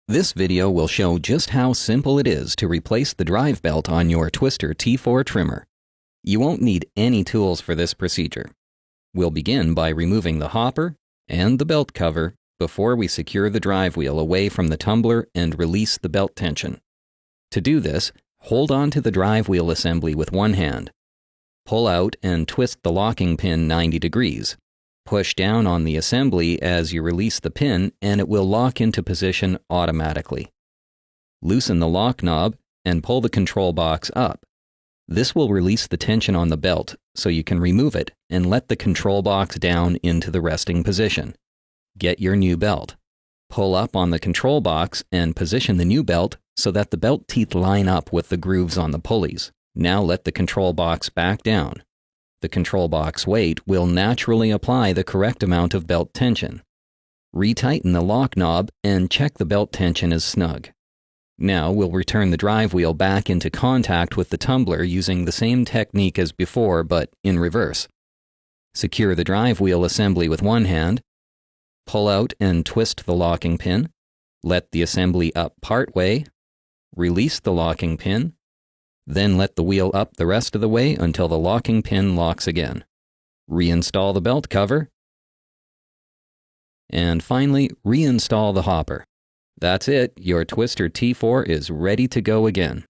This video will show just how simple it is to replace the drive belt on your Twister T4 trimmer. You won't need any tools for this procedure. We'll begin by removing the hopper and the belt cover before we secure the drive wheel away from the tumbler and release the belt tension. To do this, hold on to the drive wheel assembly with one hand. Pull out and twist the locking pin 90 degrees. Push down on the assembly as you release the pin and it will lock into position automatically. Loosen the lock knob and pull the control box up. This will release the tension on the belt so you can remove it and let the control box down into the resting position. Get your new belt. Pull up on the control box and position the new belt so that the belt teeth line up with the grooves on the pulleys. Now let the control box back down. The control box weight will naturally apply the correct amount of belt tension. Retighten the lock knob and check the belt tension is snug. Now we'll return the drive wheel back into contact with the tumbler using the same technique as before but in reverse. Secure the drive wheel assembly with one hand. Pull out and twist the locking pin. Let the assembly up partway. Release the locking pin. Then let the wheel up the rest of the way until the locking pin locks again. Reinstall the belt cover. And finally, reinstall the hopper. That's it, your Twister T4 is ready to go again.